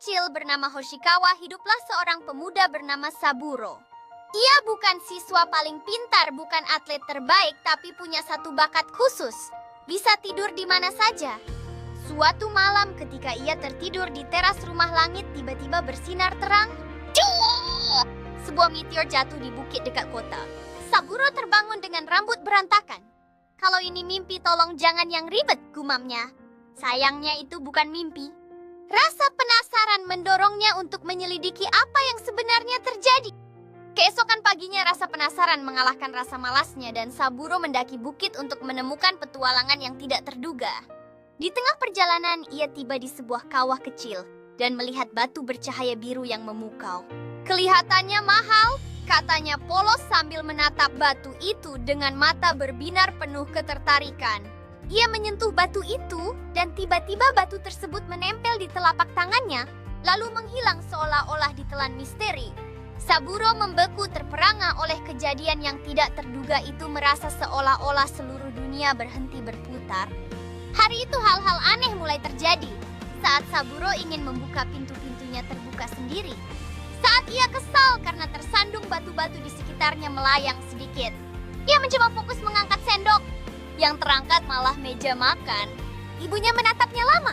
kecil bernama Hoshikawa hiduplah seorang pemuda bernama Saburo. Ia bukan siswa paling pintar, bukan atlet terbaik, tapi punya satu bakat khusus. Bisa tidur di mana saja. Suatu malam ketika ia tertidur di teras rumah, langit tiba-tiba bersinar terang. Sebuah meteor jatuh di bukit dekat kota. Saburo terbangun dengan rambut berantakan. Kalau ini mimpi, tolong jangan yang ribet, gumamnya. Sayangnya itu bukan mimpi. Rasa penasaran mendorongnya untuk menyelidiki apa yang sebenarnya terjadi. Keesokan paginya rasa penasaran mengalahkan rasa malasnya dan Saburo mendaki bukit untuk menemukan petualangan yang tidak terduga. Di tengah perjalanan ia tiba di sebuah kawah kecil dan melihat batu bercahaya biru yang memukau. Kelihatannya mahal, katanya polos sambil menatap batu itu dengan mata berbinar penuh ketertarikan. Ia menyentuh batu itu dan tiba-tiba batu tersebut menempel di telapak tangannya, lalu menghilang seolah-olah ditelan misteri. Saburo membeku terperangah oleh kejadian yang tidak terduga itu, merasa seolah-olah seluruh dunia berhenti berputar. Hari itu hal-hal aneh mulai terjadi. Saat Saburo ingin membuka pintu-pintunya terbuka sendiri. Saat ia kesal karena tersandung batu-batu di sekitarnya melayang sedikit. Ia mencoba fokus mengangkat sendok. Yang terangkat malah meja makan. Ibunya menatapnya lama.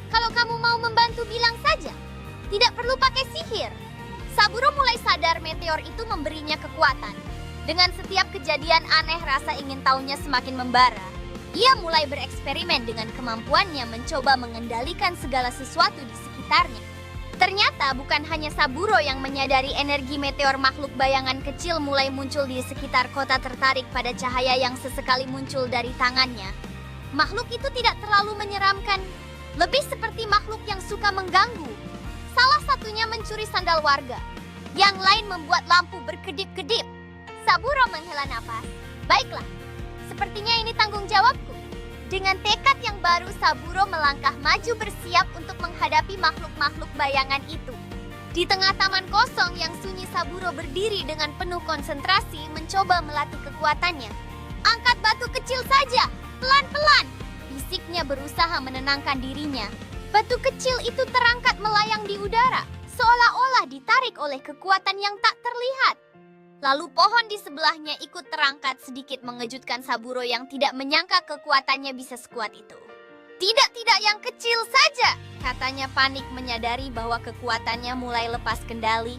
Kalau kamu mau membantu bilang saja. Tidak perlu pakai sihir. Saburo mulai sadar meteor itu memberinya kekuatan. Dengan setiap kejadian aneh, rasa ingin tahunya semakin membara. Ia mulai bereksperimen dengan kemampuannya mencoba mengendalikan segala sesuatu di sekitarnya. Ternyata bukan hanya Saburo yang menyadari energi meteor, makhluk bayangan kecil mulai muncul di sekitar kota tertarik pada cahaya yang sesekali muncul dari tangannya. Makhluk itu tidak terlalu menyeramkan, lebih seperti makhluk yang suka mengganggu. Salah satunya mencuri sandal warga, yang lain membuat lampu berkedip-kedip. Saburo menghela nafas. Baiklah, sepertinya ini tanggung jawabku. Dengan tekad yang baru, Saburo melangkah maju bersiap untuk menghadapi makhluk-makhluk bayangan itu. Di tengah taman kosong yang sunyi, Saburo berdiri dengan penuh konsentrasi mencoba melatih kekuatannya. Angkat batu kecil saja, pelan-pelan. Bisiknya berusaha menenangkan dirinya. Batu kecil itu terangkat melayang di udara, seolah-olah ditarik oleh kekuatan yang tak terlihat. Lalu pohon di sebelahnya ikut terangkat, sedikit mengejutkan Saburo yang tidak menyangka kekuatannya bisa sekuat itu. Tidak yang kecil saja, katanya panik menyadari bahwa kekuatannya mulai lepas kendali.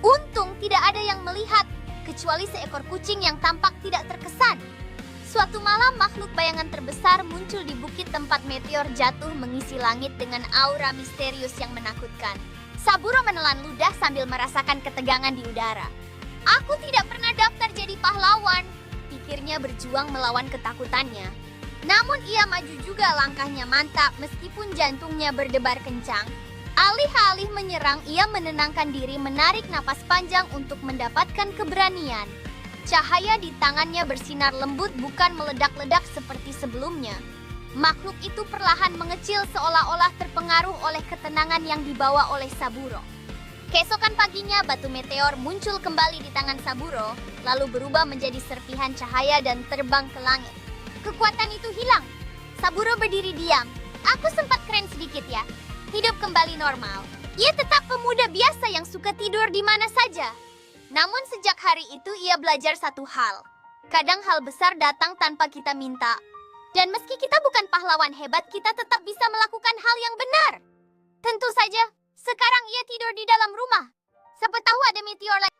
Untung tidak ada yang melihat, kecuali seekor kucing yang tampak tidak terkesan. Suatu malam makhluk bayangan terbesar muncul di bukit tempat meteor jatuh, mengisi langit dengan aura misterius yang menakutkan. Saburo menelan ludah sambil merasakan ketegangan di udara. Aku tidak pernah daftar jadi pahlawan, pikirnya berjuang melawan ketakutannya. Namun ia maju juga, langkahnya mantap meskipun jantungnya berdebar kencang. Alih-alih menyerang, ia menenangkan diri, menarik napas panjang untuk mendapatkan keberanian. Cahaya di tangannya bersinar lembut, bukan meledak-ledak seperti sebelumnya. Makhluk itu perlahan mengecil seolah-olah terpengaruh oleh ketenangan yang dibawa oleh Saburo. Keesokan paginya batu meteor muncul kembali di tangan Saburo, lalu berubah menjadi serpihan cahaya dan terbang ke langit. Kekuatan itu hilang. Saburo berdiri diam. Aku sempat keren sedikit ya. Hidup kembali normal. Ia tetap pemuda biasa yang suka tidur di mana saja. Namun sejak hari itu ia belajar satu hal. Kadang hal besar datang tanpa kita minta. Dan meski kita bukan pahlawan hebat, kita tetap bisa melakukan hal yang benar. Tentu saja, sekarang ia tidur di dalam rumah. Siapa tahu ada meteor lain.